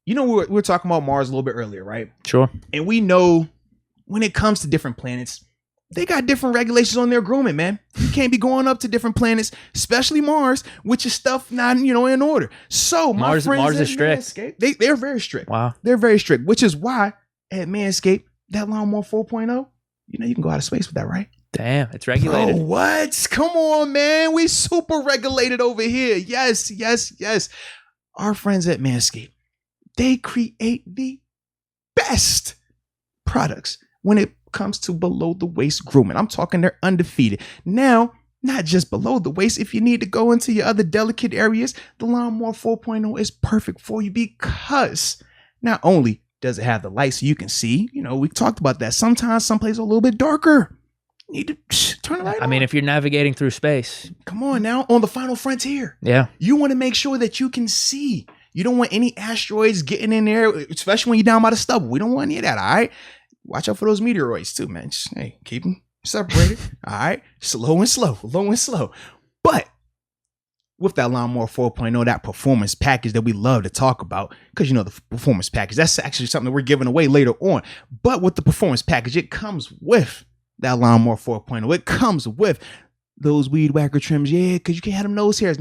we were talking about Mars a little bit earlier, right? Sure. And we know when it comes to different planets, they got different regulations on their grooming, man. You can't be going up to different planets, especially Mars, with your stuff not, in order. So Mars is strict. Manscaped, they're very strict. Wow. They're very strict, which is why at Manscaped, that Lawnmower 4.0, you can go out of space with that, right? Damn, it's regulated. Bro, what? Come on, man. We super regulated over here. Yes. Our friends at Manscaped, they create the best products when it comes to below the waist grooming. I'm talking they're undefeated. Now, not just below the waist. If you need to go into your other delicate areas, the Lawnmower 4.0 is perfect for you because not only does it have the light so you can see, we talked about that. Sometimes some places are a little bit darker. You need to turn the light on. I mean, if you're navigating through space. Come on now, on the final frontier. Yeah. You want to make sure that you can see. You don't want any asteroids getting in there, especially when you're down by the stubble. We don't want any of that, all right? Watch out for those meteoroids too, man. Just, hey, keep them separated. All right. Low and slow. But with that Lawnmower 4.0, that performance package that we love to talk about, because the performance package, that's actually something that we're giving away later on. But with the performance package, it comes with that Lawnmower 4.0. It comes with those weed whacker trims. Yeah, because you can't have them nose hairs,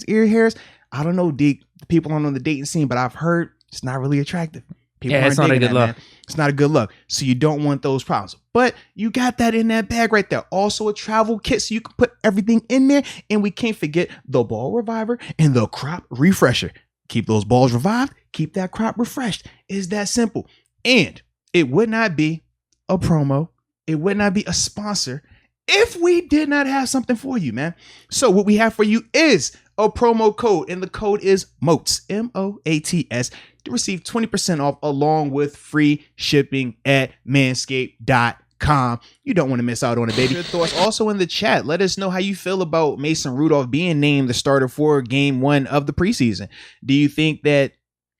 ear hairs. I don't know, Deke. The people on the dating scene, but I've heard it's not really attractive. It's not a good look. It's not a good look. So you don't want those problems. But you got that in that bag right there. Also a travel kit so you can put everything in there. And we can't forget the ball reviver and the crop refresher. Keep those balls revived. Keep that crop refreshed. It's that simple. And it would not be a promo. It would not be a sponsor if we did not have something for you, man. So what we have for you is a promo code. And the code is MOATS, MOATS, to receive 20% off along with free shipping at manscaped.com. You don't want to miss out on it, baby. Your thoughts also in the chat. Let us know how you feel about Mason Rudolph being named the starter for game 1 of the preseason. Do you think that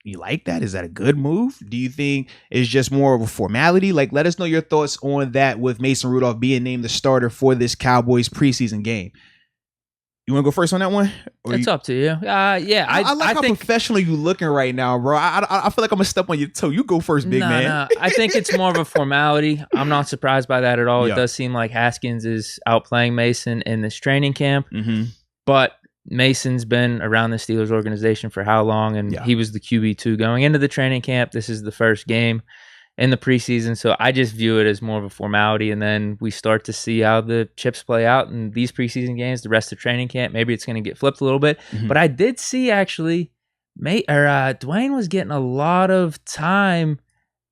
you like that? Is that a good move? Do you think it's just more of a formality? Let us know your thoughts on that with Mason Rudolph being named the starter for this Cowboys preseason game. You want to go first on that one? It's up to you. Yeah. I like how professional you looking right now, bro. I feel like I'm going to step on your toe. You go first, big man. No. I think it's more of a formality. I'm not surprised by that at all. Yeah. It does seem like Haskins is outplaying Mason in this training camp. Mm-hmm. But Mason's been around the Steelers organization for how long? And he was the QB2 going into the training camp. This is the first game in the preseason. So I just view it as more of a formality. And then we start to see how the chips play out in these preseason games, the rest of training camp. Maybe it's going to get flipped a little bit. Mm-hmm. But I did see actually Dwayne was getting a lot of time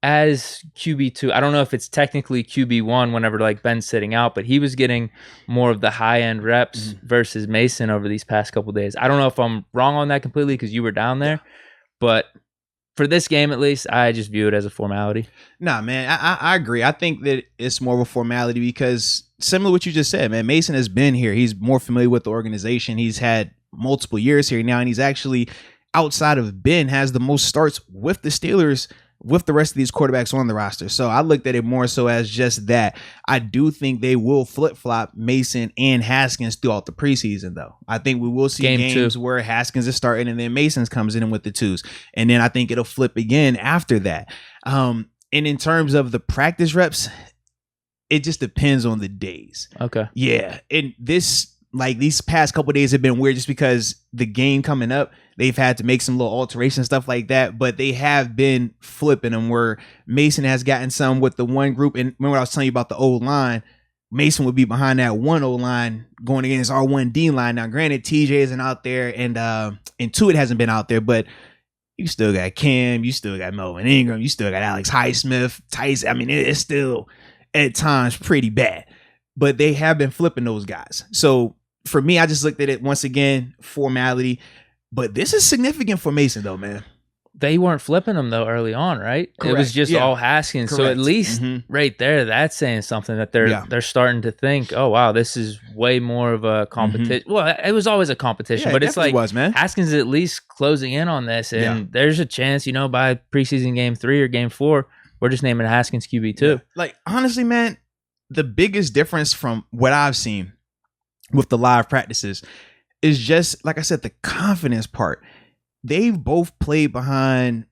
as QB2. I don't know if it's technically QB1 whenever Ben's sitting out, but he was getting more of the high-end reps versus Mason over these past couple of days. I don't know if I'm wrong on that completely because you were down there, but for this game, at least, I just view it as a formality. Nah, man, I agree. I think that it's more of a formality because similar to what you just said, man, Mason has been here. He's more familiar with the organization. He's had multiple years here now, and he's actually, outside of Ben, has the most starts with the Steelers with the rest of these quarterbacks on the roster. So I looked at it more so as just that. I do think they will flip-flop Mason and Haskins throughout the preseason, though. I think we will see games where Haskins is starting and then Mason's comes in with the twos. And then I think it'll flip again after that. And in terms of the practice reps, it just depends on the days. Okay. Yeah. And these past couple of days have been weird just because the game coming up, they've had to make some little alterations, stuff like that, but they have been flipping them where Mason has gotten some with the one group. And remember I was telling you about the O-line, Mason would be behind that one O-line going against our one D line. Now, granted, TJ isn't out there and Tuitt hasn't been out there, but you still got Cam, you still got Melvin Ingram, you still got Alex Highsmith, Tyson. I mean, it's still at times pretty bad, but they have been flipping those guys. So for me, I just looked at it once again, formality. But this is significant for Mason, though, man. They weren't flipping him, though, early on, right? Correct. It was just all Haskins. Correct. So at least right there, that's saying something that they're starting to think, oh, wow, this is way more of a competition. Well, it was always a competition, but it's like Haskins is at least closing in on this. And there's a chance, by preseason game 3 or game 4, we're just naming Haskins QB2. Yeah. Honestly, man, the biggest difference from what I've seen with the live practices is just, like I said, the confidence part. They've both played behind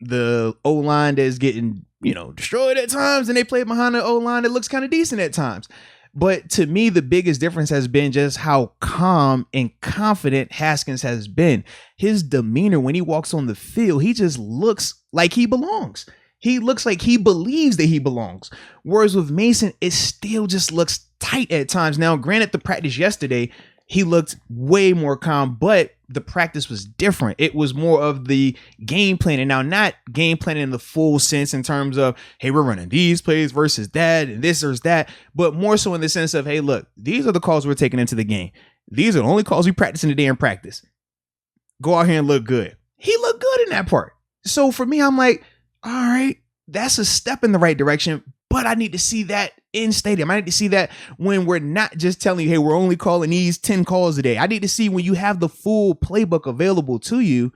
the O-line that's getting, destroyed at times, and they play behind the O-line that looks kind of decent at times. But to me, the biggest difference has been just how calm and confident Haskins has been. His demeanor when he walks on the field, he just looks like he belongs. He looks like he believes that he belongs. Whereas with Mason, it still just looks tight at times. Now, granted, the practice yesterday, he looked way more calm, but the practice was different. It was more of the game planning. Now, not game planning in the full sense in terms of, hey, we're running these plays versus that and this or that, but more so in the sense of, hey, look, these are the calls we're taking into the game. These are the only calls we practice in the day in practice. Go out here and look good. He looked good in that part. So for me, I'm like, all right, that's a step in the right direction, but I need to see that in stadium. I need to see that when we're not just telling you, hey, we're only calling these 10 calls a day. I need to see when you have the full playbook available to you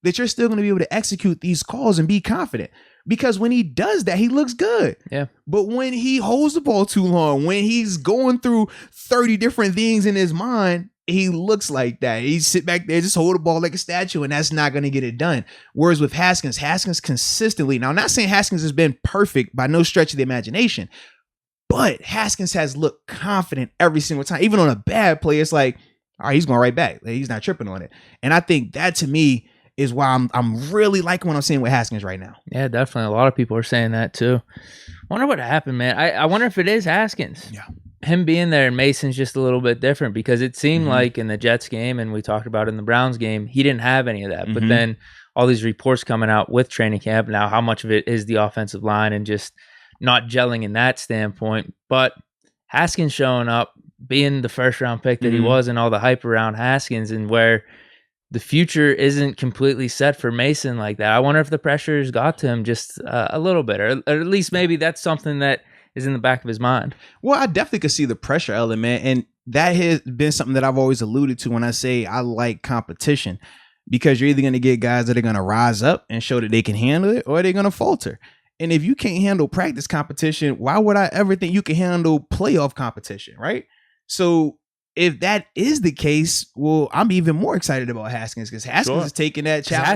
that you're still going to be able to execute these calls and be confident. Because when he does that, he looks good. Yeah. But when he holds the ball too long, when he's going through 30 different things in his mind, he looks like that. He sit back there, just hold the ball like a statue, and that's not going to get it done. Whereas with Haskins consistently, now I'm not saying Haskins has been perfect by no stretch of the imagination, but Haskins has looked confident every single time. Even on a bad play, it's like, all right, he's going right back. Like, he's not tripping on it. And I think that to me is why I'm really liking what I'm seeing with Haskins right now. Yeah, definitely. A lot of people are saying that too. Wonder what happened, man. I wonder if it is Haskins. Yeah. Him being there and Mason's just a little bit different because it seemed like in the Jets game, and we talked about in the Browns game, he didn't have any of that. But then all these reports coming out with training camp now, how much of it is the offensive line and just not gelling in that standpoint. But Haskins showing up, being the first round pick that he was, and all the hype around Haskins, and where the future isn't completely set for Mason like that. I wonder if the pressure has got to him just a little bit, or at least maybe that's something that is in the back of his mind. Well, I definitely could see the pressure element, and that has been something that I've always alluded to when I say I like competition, because you're either going to get guys that are going to rise up and show that they can handle it, or they're going to falter. And if you can't handle practice competition, why would I ever think you can handle playoff competition, right? So if that is the case, well, I'm even more excited about Haskins, because Haskins is taking that challenge.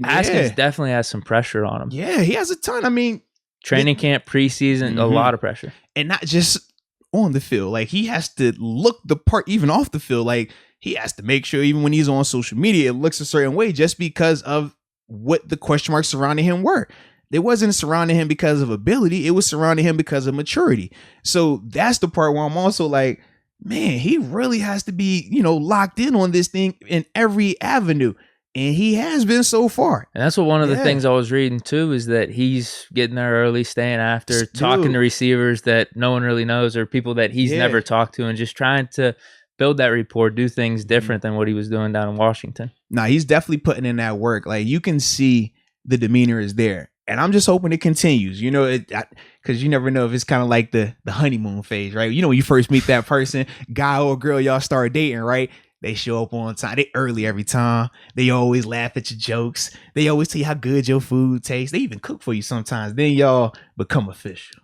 Haskins definitely has some pressure on him. Yeah, he has a ton. I mean, training camp, preseason, a lot of pressure. And not just on the field. Like, he has to look the part even off the field. Like, he has to make sure even when he's on social media, it looks a certain way just because of what the question marks surrounding him were. It wasn't surrounding him because of ability. It was surrounding him because of maturity. So that's the part where I'm also like, man, he really has to be, locked in on this thing in every avenue. And he has been so far. And that's what one of the things I was reading too, is that he's getting there early, staying after, talking to receivers that no one really knows, or people that he's never talked to, and just trying to build that rapport, do things different than what he was doing down in Washington. Nah, he's definitely putting in that work. Like, you can see the demeanor is there. And I'm just hoping it continues, because you never know if it's kind of like the honeymoon phase, right? When you first meet that person, guy or girl, y'all start dating, right? They show up on time. They early every time. They always laugh at your jokes. They always tell you how good your food tastes. They even cook for you sometimes. Then y'all become official,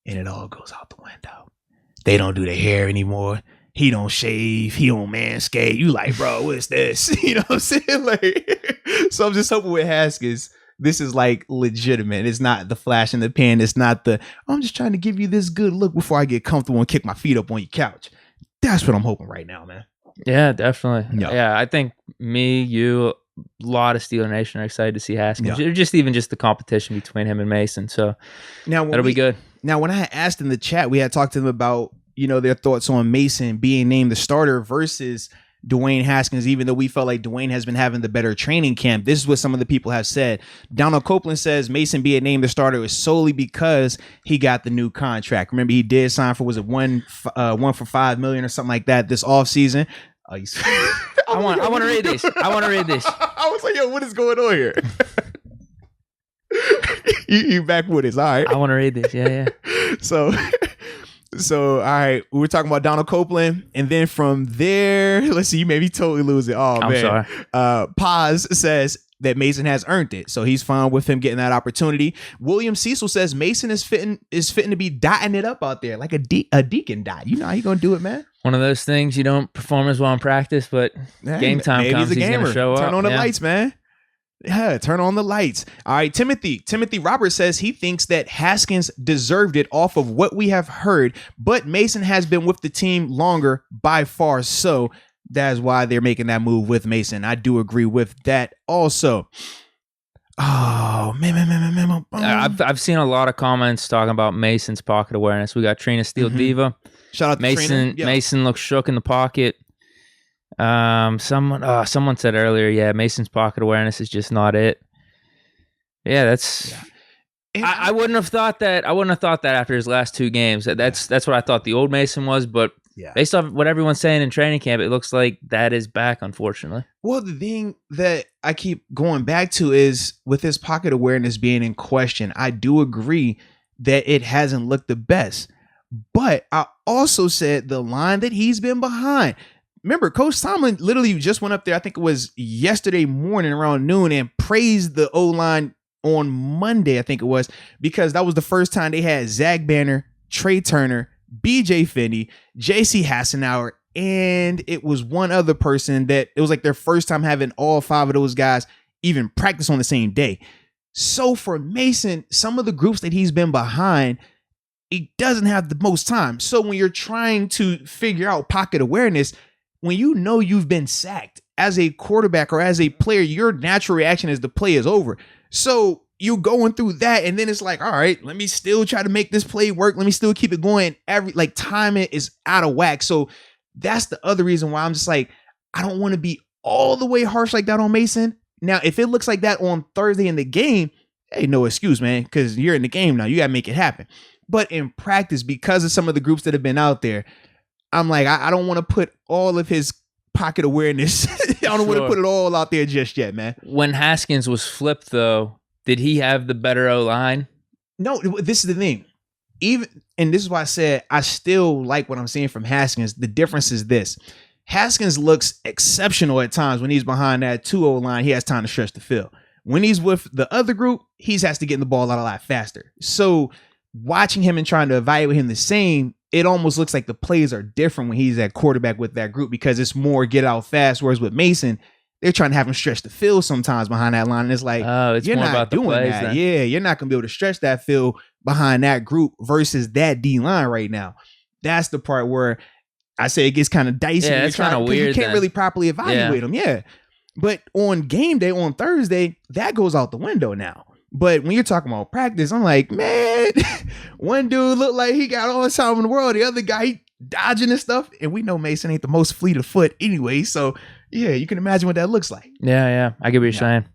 and it all goes out the window. They don't do their hair anymore. He don't shave. He don't manscape. You like, bro, what's this? You know what I'm saying? Like, so I'm just hoping with Haskins, this is like legitimate. It's not the flash in the pan. It's not I'm just trying to give you this good look before I get comfortable and kick my feet up on your couch. That's what I'm hoping right now, man. Yeah, definitely. Yeah, I think me, you, a lot of Steeler Nation are excited to see Haskins. Just the competition between him and Mason. So now that'll be good. Now, when I had asked in the chat, we had talked to them about, their thoughts on Mason being named the starter versus Dwayne Haskins, even though we felt like Dwayne has been having the better training camp. This is what some of the people have said. Donald Copeland says Mason being named the starter is solely because he got the new contract. Remember, he did sign for, was it one for $5 million or something like that this offseason. I want to read this. I was like, yo, what is going on here? you back with us. All right. I want to read this. Yeah. So, all right, we were talking about Donald Copeland, and then from there, let's see, you made me totally lose it. Oh, I'm man. Sorry. Paz says that Mason has earned it, so he's fine with him getting that opportunity. William Cecil says Mason is fitting to be dotting it up out there like a deacon dot. You know how you gonna do it, man. One of those things, you don't perform as well in practice, but game time comes, he's gonna show up. Turn on the lights, man. Yeah, turn on the lights. All right, Timothy Roberts says he thinks that Haskins deserved it off of what we have heard, but Mason has been with the team longer by far, so that's why they're making that move with Mason. I do agree with that also. Oh, man. I've seen a lot of comments talking about Mason's pocket awareness. We got Trina Steele Diva. Shout out to Mason. Trina. Yep. Mason looks shook in the pocket. Someone said earlier, yeah, Mason's pocket awareness is just not it. Yeah, that's. Yeah. I wouldn't have thought that. I wouldn't have thought that after his last 2 games. That's what I thought the old Mason was, but based off what everyone's saying in training camp, it looks like that is back, unfortunately. Well, the thing that I keep going back to is with his pocket awareness being in question, I do agree that it hasn't looked the best. But I also said the line that he's been behind. Remember, Coach Tomlin literally just went up there, I think it was yesterday morning around noon, and praised the O-line on Monday, I think it was, because that was the first time they had Zach Banner, Trey Turner, BJ Finney, JC Hassenauer, and it was one other person that it was like their first time having all 5 of those guys even practice on the same day. So for Mason, some of the groups that he's been behind, he doesn't have the most time. So when you're trying to figure out pocket awareness, when you know you've been sacked as a quarterback or as a player, your natural reaction is the play is over. So you going through that, and then it's like, all right, let me still try to make this play work. Let me still keep it going. Timing is out of whack. So that's the other reason why I'm just like, I don't want to be all the way harsh like that on Mason. Now, if it looks like that on Thursday in the game, hey, no excuse, man, because you're in the game now. You got to make it happen. But in practice, because of some of the groups that have been out there, I'm like, I don't want to put all of his pocket awareness. I don't want to put it all out there just yet, man. When Haskins was flipped, though, did he have the better O-line? No, this is the thing. And this is why I said I still like what I'm seeing from Haskins. The difference is this. Haskins looks exceptional at times when he's behind that 2-0 line. He has time to stretch the field. When he's with the other group, he has to get the ball out a lot faster. So watching him and trying to evaluate him the same, it almost looks like the plays are different when he's at quarterback with that group because it's more get out fast. Whereas with Mason, they're trying to have him stretch the field sometimes behind that line. And it's like, you're more not about doing plays, that. then. Yeah, you're not going to be able to stretch that field behind that group versus that D line right now. That's the part where I say it gets kind of dicey. Yeah, it's kind of weird. You can't really properly evaluate them. Yeah. But on game day on Thursday, that goes out the window now. But when you're talking about practice, I'm like, man, one dude looked like he got all the time in the world. The other guy, he dodging and stuff. And we know Mason ain't the most fleet of foot anyway. So, yeah, you can imagine what that looks like. Yeah. I get what you're saying.